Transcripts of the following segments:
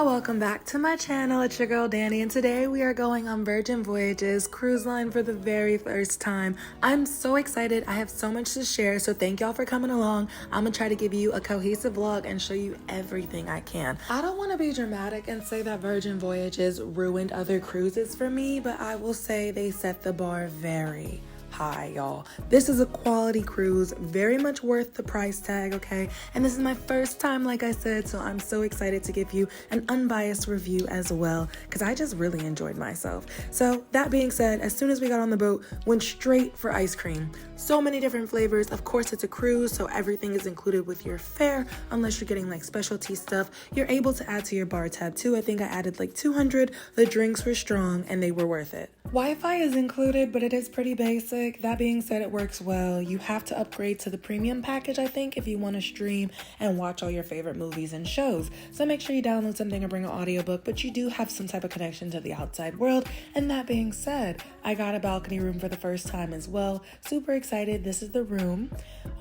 y'all, welcome back to my channel. It's your girl Danny, and today we are going on Virgin Voyages cruise line for the very first time. I'm so excited. I have so much to share, so thank y'all for coming along. I'm gonna try to give you a cohesive vlog and show you everything I can. I don't want to be dramatic and say that Virgin Voyages ruined other cruises for me, but I will say they set the bar very hi, y'all. This is a quality cruise, very much worth the price tag, okay? And this is my first time, like I said, so I'm so excited to give you an unbiased review as well, because I just really enjoyed myself. So that being said, as soon as we got on the boat, went straight for ice cream. So many different flavors. Of course, it's a cruise, so everything is included with your fare, unless you're getting like specialty stuff. You're able to add to your bar tab too. I think I added like 200. The drinks were strong and they were worth it. Wi-Fi is included, but it is pretty basic. That being said, it works well. You have to upgrade to the premium package, I think, if you want to stream and watch all your favorite movies and shows. So make sure you download something or bring an audiobook, but you do have some type of connection to the outside world. And that being said, I got a balcony room for the first time as well. Super excited. This is the room.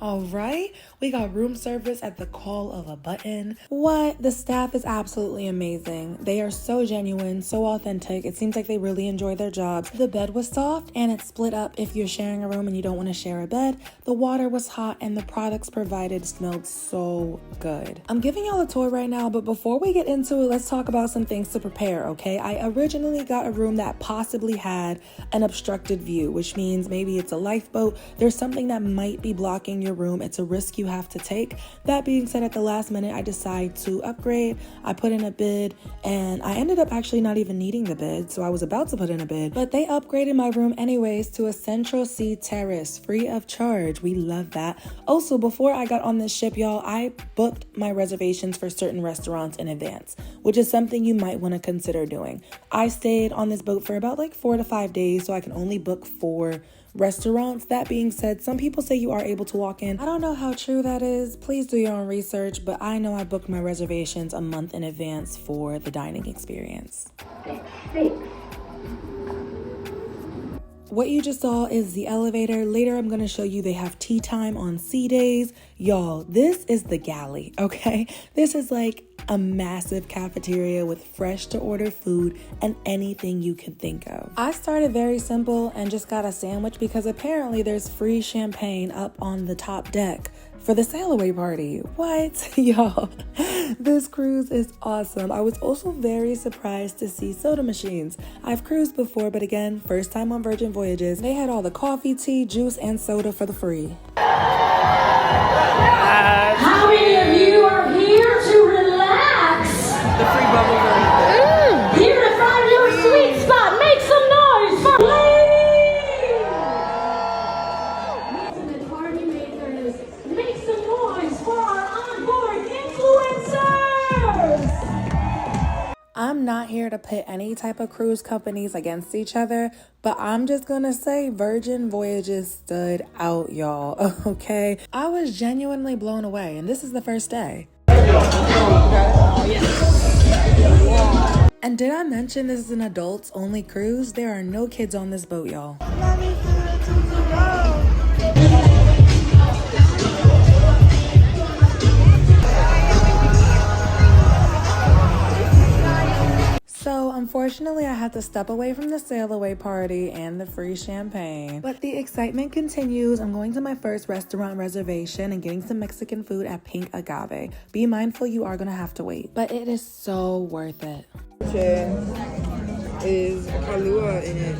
All right, we got room service at the call of a button. What? The staff is absolutely amazing. They are so genuine, so authentic. It seems like they really enjoy their jobs. The bed was soft and it's split up if you're sharing a room and you don't want to share a bed. The water was hot and the products provided smelled so good. I'm giving y'all a tour right now, but before we get into it, let's talk about some things to prepare, okay? I originally got a room that possibly had an obstructed view, which means maybe it's a lifeboat. There's something that might be blocking your room. It's a risk you have to take. That being said, at the last minute, I decided to upgrade. I put in a bid and I ended up actually not even needing the bid, so I was about to put in a bid, but they upgraded my room anyways to a Central Sea Terrace, free of charge. We love that. Also, before I got on this ship, y'all, I booked my reservations for certain restaurants in advance, which is something you might want to consider doing. I stayed on this boat for about like 4 to 5 days, so I can only book 4 restaurants. That being said, some people say you are able to walk in. I don't know how true that is. Please do your own research, but I know I booked my reservations a month in advance for the dining experience. What you just saw is the elevator. Later, I'm going to show you they have tea time on sea days. Y'all, this is the galley, okay? This is like a massive cafeteria with fresh to order food and anything you can think of. I started very simple and just got a sandwich because apparently there's free champagne up on the top deck for the sail away party. What? Y'all, this cruise is awesome. I was also very surprised to see soda machines. I've cruised before, but again, first time on Virgin Voyages. They had all the coffee, tea, juice, and soda for the free. How many of you are here to relax? The free bubble gum. Here to find your sweet spot. Make some noise for ladies. The party makers, make some noise for our onboard influencers. I'm not here to pit any type of cruise companies against each other, but I'm just gonna say Virgin Voyages stood out, y'all, okay? I was genuinely blown away, and this is the first day. And did I mention this is an adults only cruise? There are no kids on this boat, y'all. So unfortunately, I had to step away from the sail away party and the free champagne. But the excitement continues. I'm going to my first restaurant reservation and getting some Mexican food at Pink Agave. Be mindful, you are gonna have to wait, but it is so worth it. Is Kahlua in it.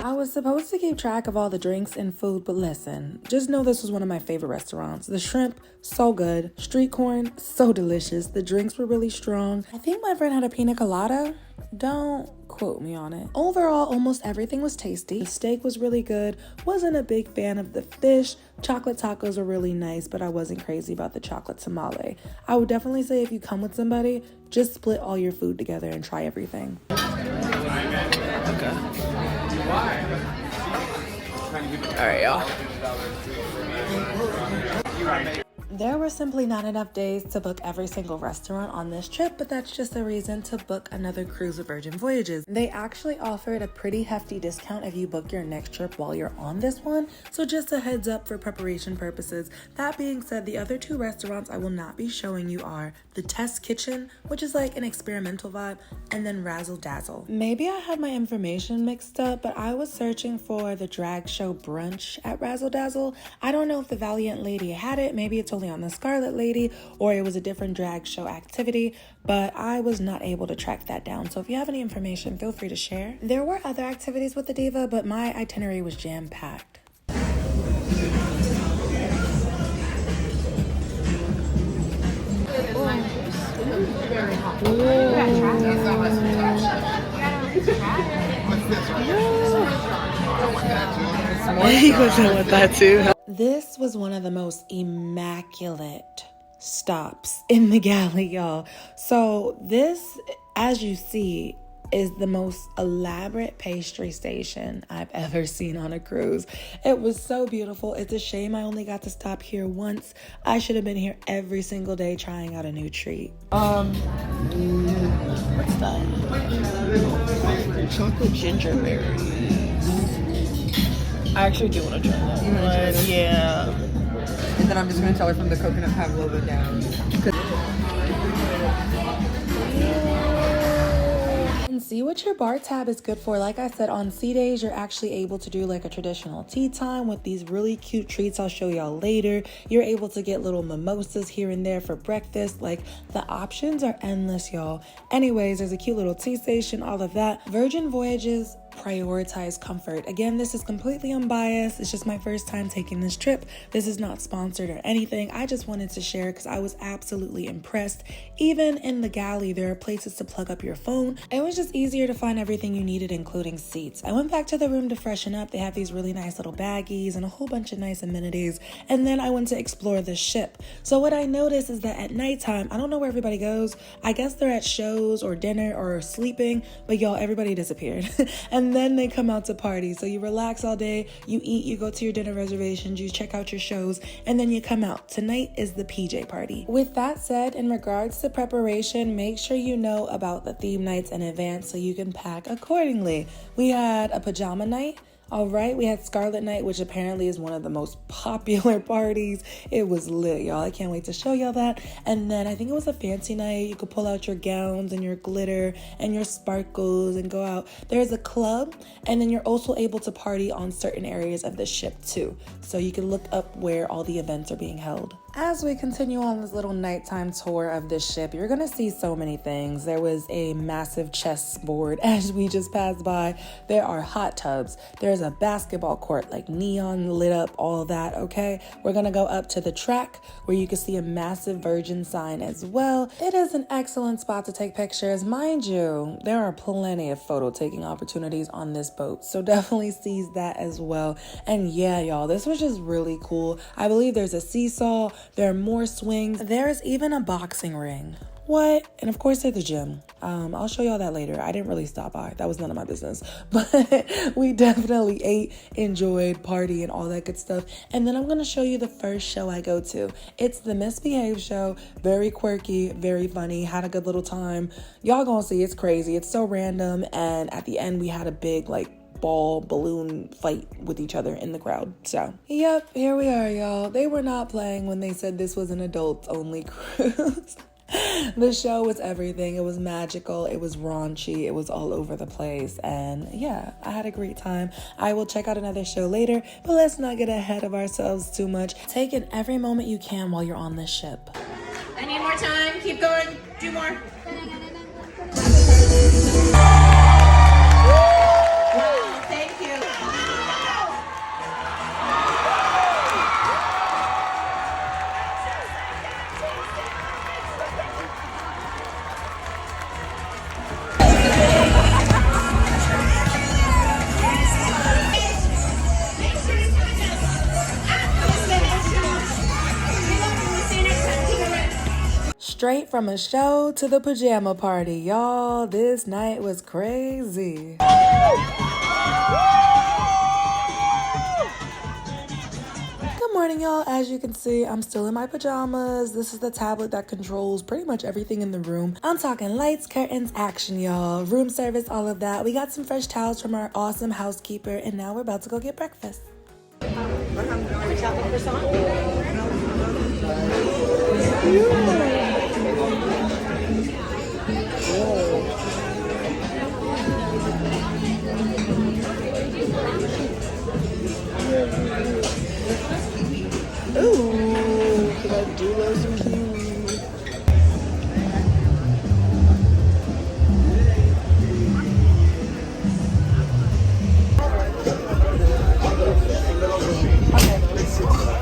I was supposed to keep track of all the drinks and food, but listen, just know this was one of my favorite restaurants. The shrimp, so good. Street corn, so delicious. The drinks were really strong. I think my friend had a pina colada. Don't quote me on it. Overall, almost everything was tasty. The steak was really good. Wasn't a big fan of the fish. Chocolate tacos were really nice, but I wasn't crazy about the chocolate tamale. I would definitely say if you come with somebody, just split all your food together and try everything. All right, y'all. There were simply not enough days to book every single restaurant on this trip, but that's just a reason to book another cruise with Virgin Voyages. They actually offered a pretty hefty discount if you book your next trip while you're on this one, so just a heads up for preparation purposes. That being said, the other two restaurants I will not be showing you are the Test Kitchen, which is like an experimental vibe, and then Razzle Dazzle. Maybe I had my information mixed up, but I was searching for the drag show brunch at Razzle Dazzle. I don't know if the Valiant Lady had it, maybe it's only on the Scarlet Lady, or it was a different drag show activity, but I was not able to track that down. So if you have any information, feel free to share. There were other activities with the Diva, but my itinerary was jam-packed. This was one of the most immaculate stops in the galley, y'all. So this, as you see, is the most elaborate pastry station I've ever seen on a cruise. It was so beautiful. It's a shame I only got to stop here once. I should have been here every single day trying out a new treat. What's that? Chocolate gingerberry. I actually do want to try that one. Yeah. And then I'm just gonna tell her from the coconut pavlova down. And see what your bar tab is good for. Like I said, on sea days, you're actually able to do like a traditional tea time with these really cute treats I'll show y'all later. You're able to get little mimosas here and there for breakfast. Like, the options are endless, y'all. Anyways, there's a cute little tea station, all of that. Virgin Voyages prioritize comfort. Again, this is completely unbiased. It's just my first time taking this trip. This is not sponsored or anything. I just wanted to share because I was absolutely impressed. Even in the galley, there are places to plug up your phone. It was just easier to find everything you needed, including seats. I went back to the room to freshen up. They have these really nice little baggies and a whole bunch of nice amenities. And then I went to explore the ship. So what I noticed is that at nighttime, I don't know where everybody goes. I guess they're at shows or dinner or sleeping, but y'all, everybody disappeared. And then they come out to party. So you relax all day, you eat, you go to your dinner reservations, you check out your shows, and then you come out. Tonight is the PJ party. With that said, in regards to preparation, make sure you know about the theme nights in advance so you can pack accordingly. We had a pajama night. All right, we had Scarlet Night, which apparently is one of the most popular parties. It was lit, y'all. I can't wait to show y'all that. And then I think it was a fancy night. You could pull out your gowns and your glitter and your sparkles and go out. There's a club, and then you're also able to party on certain areas of the ship too. So you can look up where all the events are being held. As we continue on this little nighttime tour of this ship, you're gonna see so many things. There was a massive chessboard as we just passed by. There are hot tubs. There's a basketball court, like neon lit up, all that, okay? We're gonna go up to the track where you can see a massive Virgin sign as well. It is an excellent spot to take pictures. Mind you, there are plenty of photo taking opportunities on this boat, so definitely seize that as well. And yeah, y'all, this was just really cool. I believe there's a seesaw. There are more swings. There's even a boxing ring. What? And of course there's the gym. I'll show y'all that later. I didn't really stop by. That was none of my business. But we definitely ate, enjoyed, party, and all that good stuff. And then I'm going to show you the first show I go to. It's the Misbehave show. Very quirky, very funny. Had a good little time. Y'all gonna see, it's crazy. It's so random. And at the end, we had a big, ball balloon fight with each other in the crowd. So yep, here we are, y'all. They were not playing when they said this was an adults only cruise. The show was everything. It was magical, it was raunchy, it was all over the place, and yeah, I had a great time. I will check out another show later, but let's not get ahead of ourselves too much. Take in every moment you can while you're on this ship. I need more time. Keep going. Do more. Wow, thank you. Straight from a show to the pajama party, y'all. This night was crazy. Good morning, y'all. As you can see, I'm still in my pajamas. This is the tablet that controls pretty much everything in the room. I'm talking lights, curtains, action, y'all. Room service, all of that. We got some fresh towels from our awesome housekeeper, and now we're about to go get breakfast. Ooh, I do love some kiwi.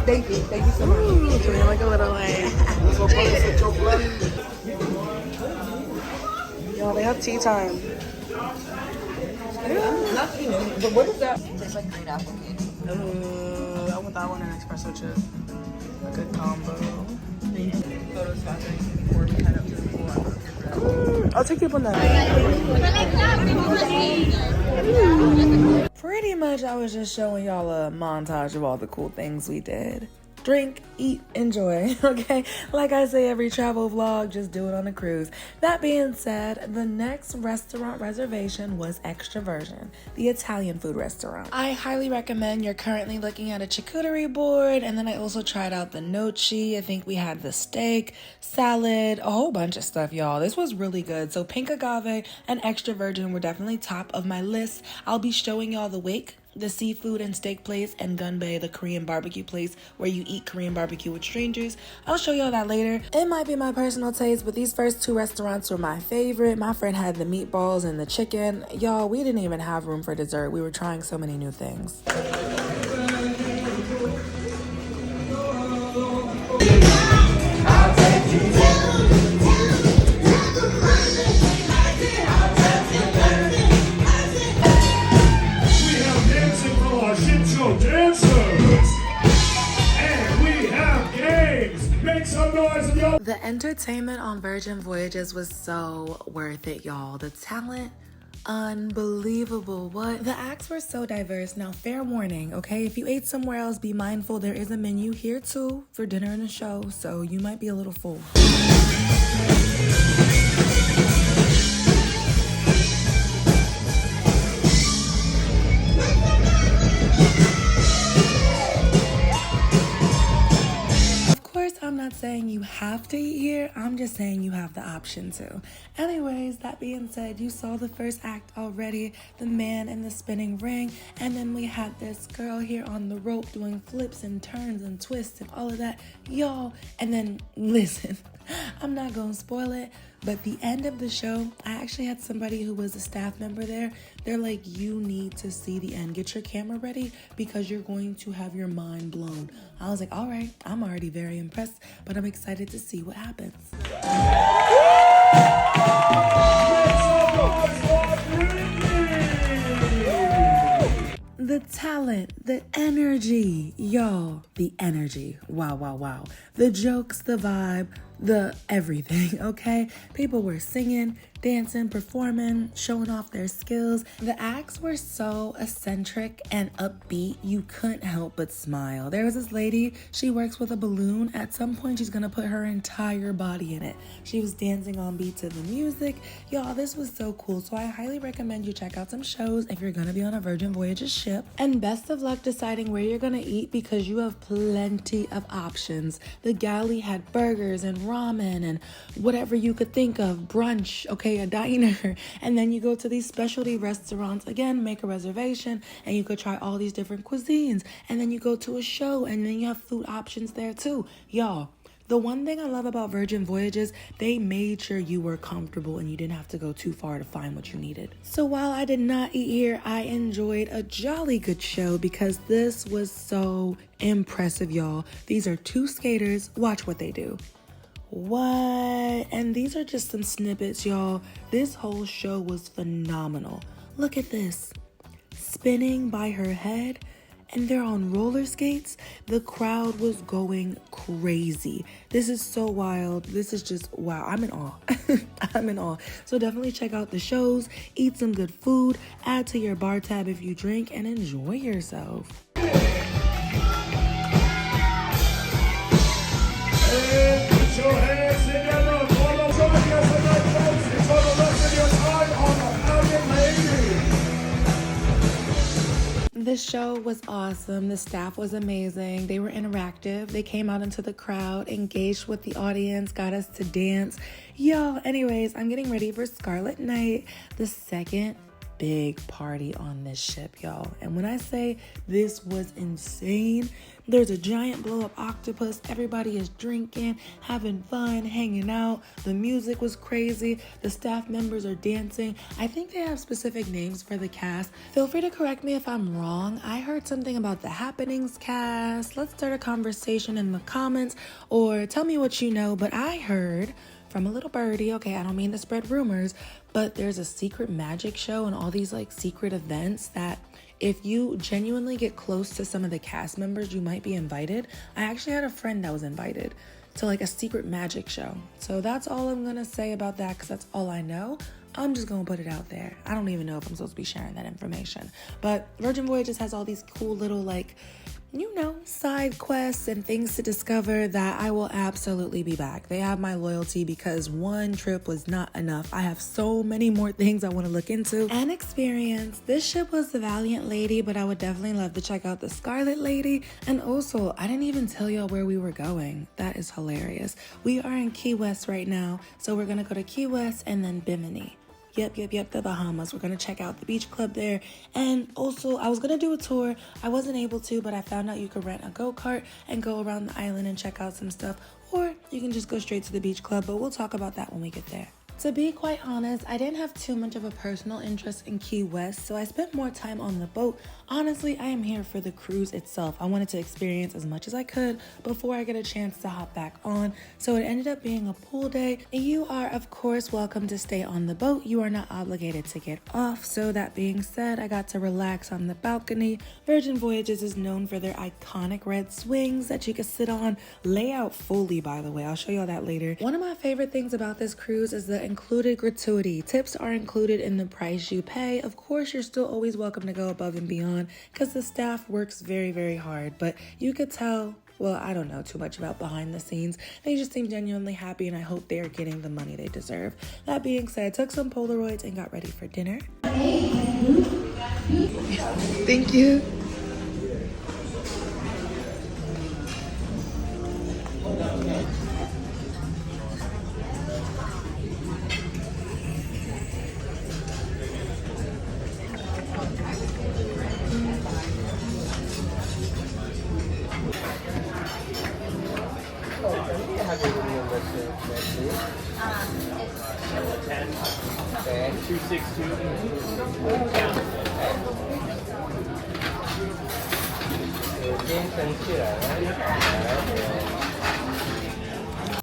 Thank you so much. Ooh, doing like a little like. Yo, they have tea time. But what is that? Tastes like green apple cake. I want that one and espresso chip. Good combo. Photos faster before we head up to the pool. I'll take you up on that. Pretty much, I was just showing y'all a montage of all the cool things we did. Drink, eat, enjoy, okay? Like I say every travel vlog, just do it on a cruise. That being said, the next restaurant reservation was Extraversion, the Italian food restaurant. I highly recommend. You're currently looking at a charcuterie board, and then I also tried out the gnocchi. I think we had the steak, salad, a whole bunch of stuff, y'all. This was really good. So pink agave and Extraversion were definitely top of my list. I'll be showing y'all the wake, the seafood and steak place, and Gunbae, the Korean barbecue place where you eat Korean barbecue with strangers. I'll show y'all that later. It might be my personal taste, but these first two restaurants were my favorite. My friend had the meatballs and the chicken. Y'all, we didn't even have room for dessert. We were trying so many new things. The entertainment on Virgin Voyages was so worth it, y'all. The talent, unbelievable. What? The acts were so diverse. Now, fair warning, okay? If you ate somewhere else, be mindful. There is a menu here too for dinner and a show, so you might be a little full. I'm not saying you have to eat here. I'm just saying you have the option to. Anyways, that being said, you saw the first act already, the man in the spinning ring, and then we had this girl here on the rope doing flips and turns and twists and all of that, y'all. And then listen, I'm not gonna spoil it, but the end of the show, I actually had somebody who was a staff member there. They're like, you need to see the end. Get your camera ready because you're going to have your mind blown. I was like, all right, I'm already very impressed, but I'm excited to see what happens. The talent, the energy, y'all, the energy. Wow, wow, wow. The jokes, the vibe, the everything, okay? People were singing, dancing, performing, showing off their skills. The acts were so eccentric and upbeat, you couldn't help but smile. There was this lady, she works with a balloon. At some point, she's gonna put her entire body in it. She was dancing on beat to the music. Y'all, this was so cool. So I highly recommend you check out some shows if you're gonna be on a Virgin Voyages ship. And best of luck deciding where you're gonna eat because you have plenty of options. The galley had burgers and ramen and whatever you could think of, brunch, okay, a diner. And then you go to these specialty restaurants, again, make a reservation, and you could try all these different cuisines. And then you go to a show, and then you have food options there too. Y'all, the one thing I love about Virgin Voyages, they made sure you were comfortable and you didn't have to go too far to find what you needed. So while I did not eat here, I enjoyed a jolly good show because this was so impressive, y'all. These are two skaters. Watch what they do. What? And these are just some snippets, y'all. This whole show was phenomenal. Look at this. Spinning by her head, and they're on roller skates. The crowd was going crazy. This is so wild. This is just, wow. I'm in awe. I'm in awe. So definitely check out the shows, eat some good food, add to your bar tab if you drink, and enjoy yourself. your hands together for the join us tonight, folks. Enjoy the rest of your time on the Italian Lady. This show was awesome. The staff was amazing. They were interactive. They came out into the crowd, engaged with the audience, got us to dance. Yo, anyways, I'm getting ready for Scarlet Night, the second big party on this ship, y'all. And when I say this was insane, there's a giant blow-up octopus. Everybody is drinking, having fun, hanging out. The music was crazy. The staff members are dancing. I think they have specific names for the cast. Feel free to correct me if I'm wrong. I heard something about the Happenings cast. Let's start a conversation in the comments or tell me what you know. But I heard from a little birdie, okay, I don't mean to spread rumors, but there's a secret magic show and all these like secret events that if you genuinely get close to some of the cast members, you might be invited. I actually had a friend that was invited to like a secret magic show. So that's all I'm gonna say about that because that's all I know. I'm just gonna put it out there. I don't even know if I'm supposed to be sharing that information. But Virgin Voyages has all these cool little like, you know, side quests and things to discover that I will absolutely be back. They have my loyalty because one trip was not enough. I have so many more things I want to look into and experience. This ship was the Valiant Lady, but I would definitely love to check out the Scarlet Lady. And also, I didn't even tell y'all where we were going. That is hilarious. We are in Key West right now, so we're gonna go to Key West and then Bimini. Yep, the Bahamas. We're gonna check out the beach club there. And also, I was gonna do a tour. I wasn't able to, but I found out you could rent a go-kart and go around the island and check out some stuff. Or you can just go straight to the beach club, but we'll talk about that when we get there. To be quite honest, I didn't have too much of a personal interest in Key West, so I spent more time on the boat. Honestly, I am here for the cruise itself. I wanted to experience as much as I could before I get a chance to hop back on, so it ended up being a pool day. You are, of course, welcome to stay on the boat. You are not obligated to get off, so that being said, I got to relax on the balcony. Virgin Voyages is known for their iconic red swings that you can sit on. Layout fully, by the way. I'll show y'all that later. One of my favorite things about this cruise is the included gratuity. Tips are included in the price you pay. Of course, you're still always welcome to go above and beyond because the staff works very, very hard, but you could tell, well, I don't know too much about behind the scenes. They just seem genuinely happy and I hope they are getting the money they deserve. That being said, I took some Polaroids and got ready for dinner. Thank you.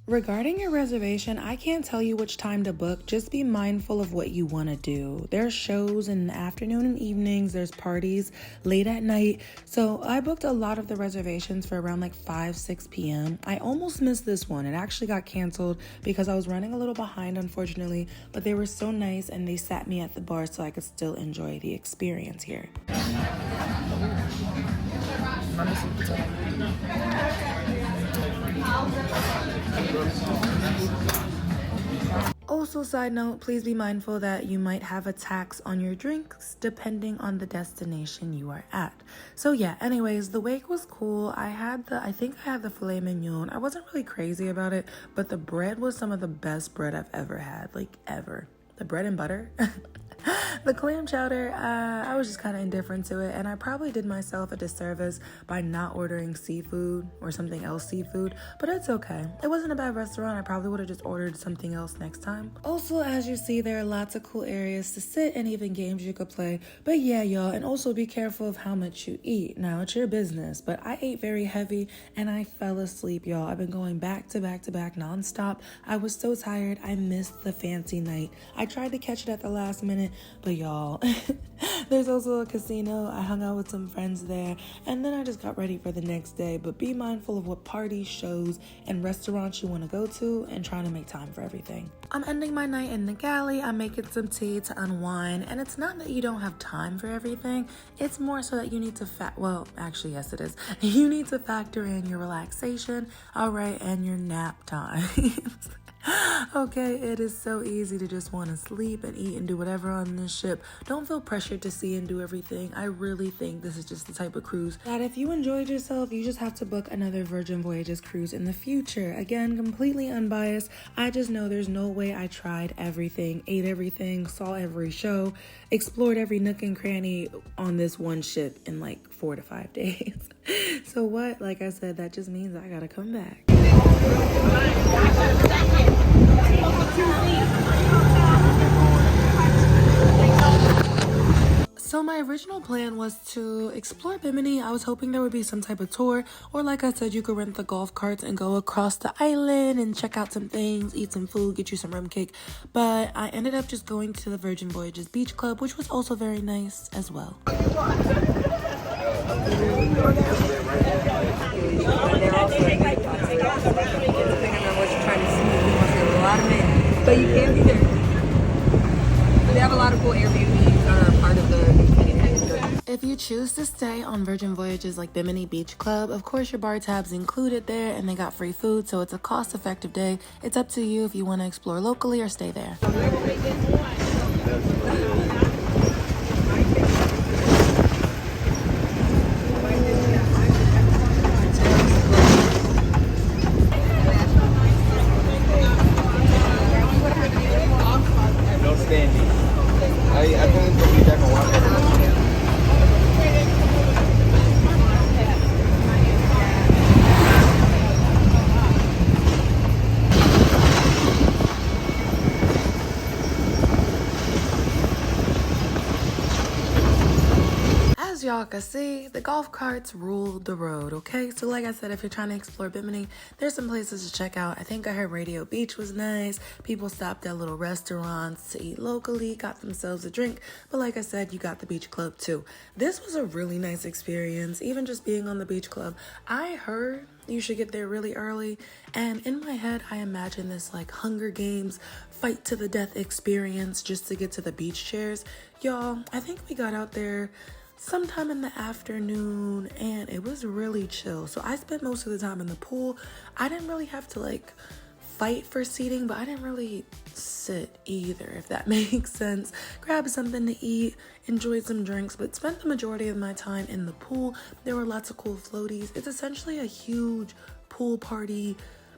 Regarding your reservation, I can't tell you which time to book. Just be mindful of what you want to do. There's shows in the afternoon and evenings. There's parties late at night. So I booked a lot of the reservations for around like 5, 6 p.m. I almost missed this one. It actually got canceled because I was running a little behind, unfortunately. But they were so nice and they sat me at the bar so I could still enjoy the experience here. Also, side note, please be mindful that you might have a tax on your drinks depending on the destination you are at. So yeah, anyways, the wake was cool. I think I had the filet mignon. I wasn't really crazy about it, but the bread was some of the best bread I've ever had, like ever. The bread and butter. The clam chowder, I was just kind of indifferent to it, and I probably did myself a disservice by not ordering seafood or something else seafood, but it's okay. It wasn't a bad restaurant. I probably would have just ordered something else next time. Also, as you see, there are lots of cool areas to sit and even games you could play. But yeah, y'all, and also be careful of how much you eat. Now, it's your business, but I ate very heavy and I fell asleep, y'all. I've been going back to back to back nonstop. I was so tired. I missed the fancy night. I tried to catch it at the last minute, But y'all, there's also a casino. I hung out with some friends there, and then I just got ready for the next day. But be mindful of what parties, shows, and restaurants you want to go to, and trying to make time for everything. I'm ending my night in the galley. I'm making some tea to unwind, and it's not that you don't have time for everything. It's more so that you need to well, actually, yes, it is. You need to factor in your relaxation, all right, and your nap time. Okay, it is so easy to just want to sleep and eat and do whatever on this ship. Don't feel pressured to see and do everything. I really think this is just the type of cruise that if you enjoyed yourself, you just have to book another Virgin Voyages cruise in the future. Again, completely unbiased. I just know there's no way I tried everything, ate everything, saw every show, explored every nook and cranny on this one ship in like 4 to 5 days. So what? Like I said, that just means I gotta come back. So my original plan was to explore Bimini. I was hoping there would be some type of tour, or like I said, you could rent the golf carts and go across the island and check out some things, eat some food, get you some rum cake. But I ended up just going to the Virgin Voyages Beach Club, which was also very nice as well. But you can be there. They have a lot of cool Airbnbs that are part of the community. If you choose to stay on Virgin Voyages like Bimini Beach Club, of course your bar tab's included there and they got free food, so it's a cost-effective day. It's up to you if you want to explore locally or stay there. Y'all can see, the golf carts ruled the road, okay? So like I said, if you're trying to explore Bimini, there's some places to check out. I think I heard Radio Beach was nice. People stopped at little restaurants to eat locally, got themselves a drink. But like I said, you got the beach club too. This was a really nice experience, even just being on the beach club. I heard you should get there really early, and in my head I imagine this like Hunger Games fight to the death experience just to get to the beach chairs. Y'all, I think we got out there sometime in the afternoon and it was really chill. So I spent most of the time in the pool. I didn't really have to like fight for seating, but I didn't really sit either, if that makes sense. Grabbed something to eat, enjoyed some drinks, but spent the majority of my time in the pool. There were lots of cool floaties. It's essentially a huge pool party,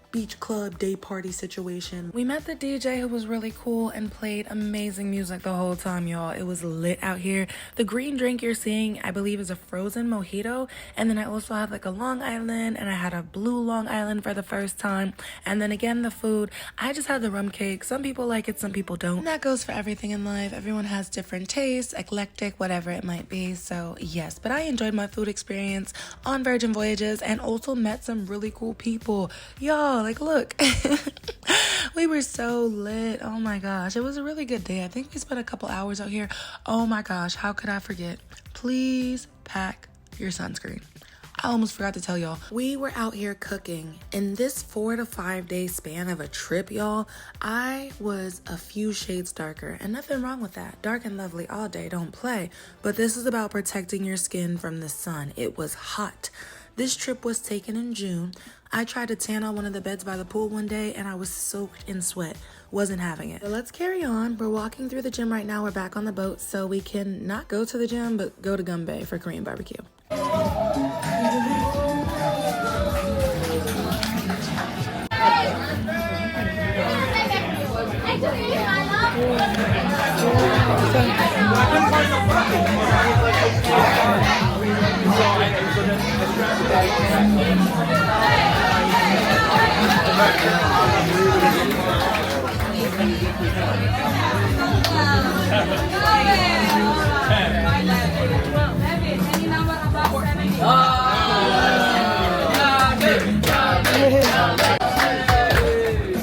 beach club, day party situation. We met the DJ who was really cool and played amazing music the whole time, y'all. It was lit out here. The green drink you're seeing, I believe, is a frozen mojito. And then I also had like a Long Island, and I had a blue Long Island for the first time. And then again, the food, I just had the rum cake. Some people like it, some people don't. And that goes for everything in life. Everyone has different tastes, eclectic, whatever it might be. So yes, but I enjoyed my food experience on Virgin Voyages and also met some really cool people. Y'all, like, look, we were so lit. Oh my gosh, it was a really good day. I think we spent a couple hours out here. Oh my gosh, how could I forget? Please pack your sunscreen. I almost forgot to tell y'all, we were out here cooking. In this 4 to 5 day span of a trip, y'all, I was a few shades darker, and nothing wrong with that. Dark and lovely all day, don't play. But this is about protecting your skin from the sun. It was hot. This trip was taken in June. I tried to tan on one of the beds by the pool one day and I was soaked in sweat. Wasn't having it. But let's carry on. We're walking through the gym right now. We're back on the boat, so we can not go to the gym, but go to Gum Bay for Korean barbecue.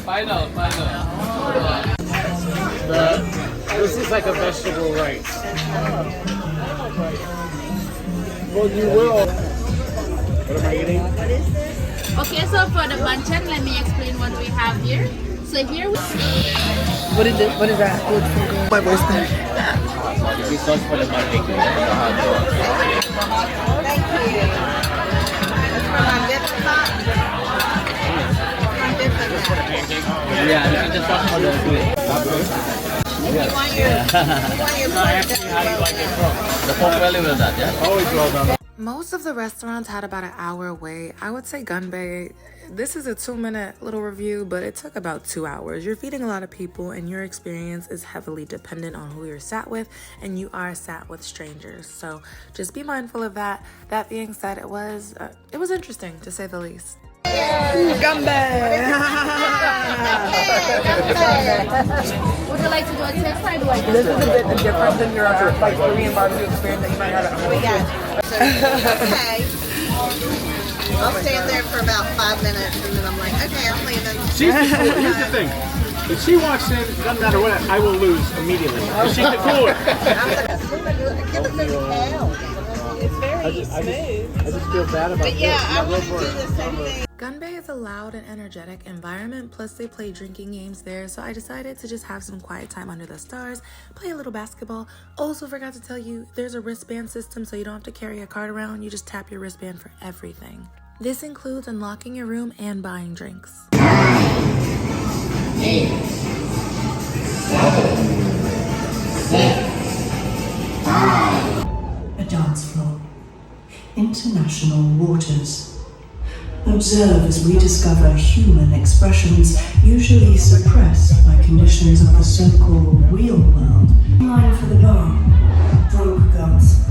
Final. This is like a vegetable rice. Well, you will. What am I eating? Okay, so for the banchan, let me explain what we have here. So here we What is it? What is that? My voice there. This sauce for the barbecue. Yeah, this is the sauce for the sweet. Actually, how do you like it from? The pork belly with that, yeah? Always well done. Most of the restaurants had about an hour away. I would say Gunbay, this is a 2-minute little review, but it took about 2 hours. You're feeding a lot of people and your experience is heavily dependent on who you're sat with, and you are sat with strangers. So just be mindful of that. That being said, it was interesting to say the least. Gumbe! would you like to do a test or do I do This is a bit different than your like Korean barbecue experience that you might have at home. Okay. I'll stand there for about 5 minutes and then I'm like, okay, I'm leaving. Here's the thing. If she walks in, it doesn't matter what, I will lose immediately. She's the cooler. It's very smooth. I just feel bad about But yeah, I want to do the same thing. Gunbay is a loud and energetic environment, plus they play drinking games there, so I decided to just have some quiet time under the stars, play a little basketball. Also forgot to tell you, there's a wristband system, so you don't have to carry a card around, you just tap your wristband for everything. This includes unlocking your room and buying drinks. 8, 7, 6, 5. A dance floor. International waters. Observe as we discover human expressions usually suppressed by conditions of the so-called real world. Line for the bar. Drunk girls.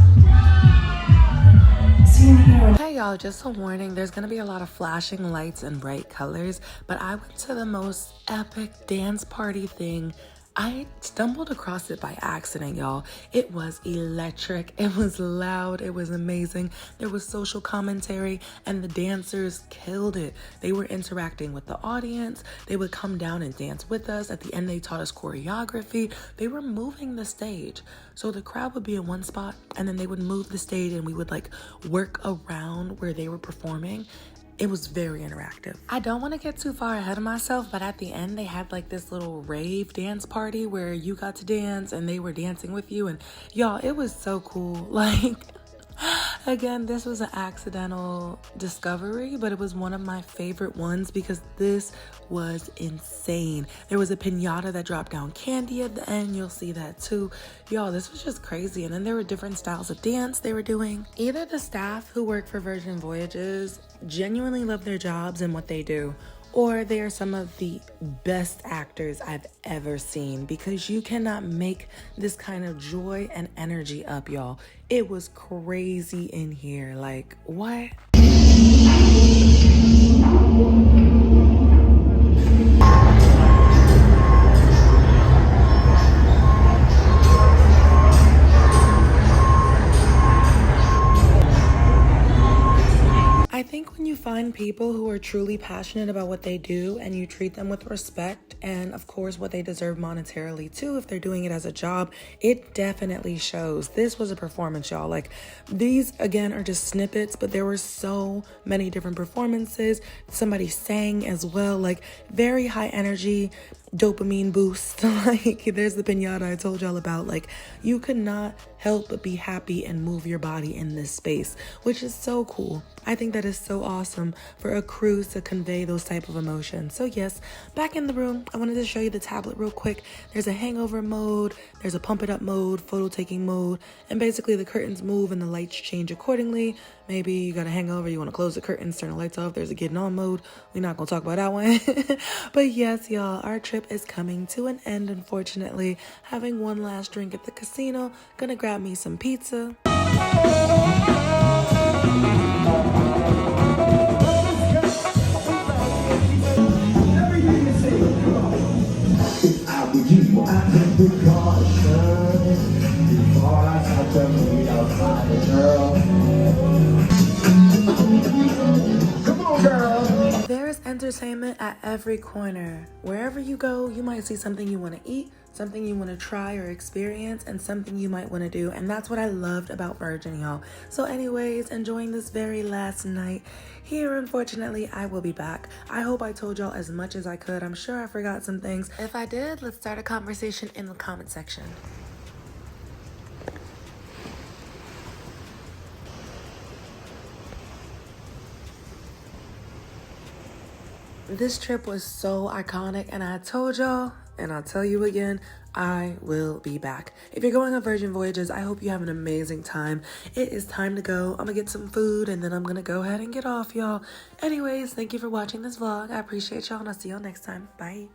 Seen here. Hey y'all, just a warning, there's gonna be a lot of flashing lights and bright colors, but I went to the most epic dance party thing. I stumbled across it by accident, y'all. It was electric, it was loud, it was amazing. There was social commentary and the dancers killed it. They were interacting with the audience. They would come down and dance with us. At the end, they taught us choreography. They were moving the stage. So the crowd would be in one spot and then they would move the stage and we would like work around where they were performing. It was very interactive. I don't want to get too far ahead of myself, but at the end they had like this little rave dance party where you got to dance and they were dancing with you, and y'all, it was so cool. Like, again, this was an accidental discovery, but it was one of my favorite ones because this was insane. There was a piñata that dropped down candy at the end. You'll see that too. Y'all, this was just crazy. And then there were different styles of dance they were doing. Either the staff who work for Virgin Voyages genuinely love their jobs and what they do, or they are some of the best actors I've ever seen, because you cannot make this kind of joy and energy up, y'all. It was crazy in here. Like, what? I think when you find people who are truly passionate about what they do and you treat them with respect and of course what they deserve monetarily too, if they're doing it as a job, it definitely shows. This was a performance, y'all. Like, these again are just snippets, but there were so many different performances. Somebody sang as well, like very high energy, dopamine boost. Like, there's the piñata I told y'all about. Like, you could not help but be happy and move your body in this space, which is so cool. I think that is so awesome for a cruise to convey those type of emotions. So yes, back in the room, I wanted to show you the tablet real quick. There's a hangover mode, there's a pump it up mode, photo taking mode, and basically the curtains move and the lights change accordingly. Maybe you got a hangover, you want to close the curtains, turn the lights off. There's a getting on mode. We're not going to talk about that one. But yes, y'all, our trip is coming to an end, unfortunately. Having one last drink at the casino. Gonna grab me some pizza. There is entertainment at every corner. Wherever you go, you might see something you want to eat, something you want to try or experience, and something you might want to do. And that's what I loved about Virgin, y'all. So anyways, enjoying this very last night here. Unfortunately, I will be back. I hope I told y'all as much as I could. I'm sure I forgot some things. If I did, let's start a conversation in the comment section. This trip was so iconic, and I told y'all, and I'll tell you again, I will be back. If you're going on Virgin Voyages, I hope you have an amazing time. It is time to go. I'm gonna get some food, and then I'm gonna go ahead and get off, y'all. Anyways, thank you for watching this vlog. I appreciate y'all, and I'll see y'all next time. Bye.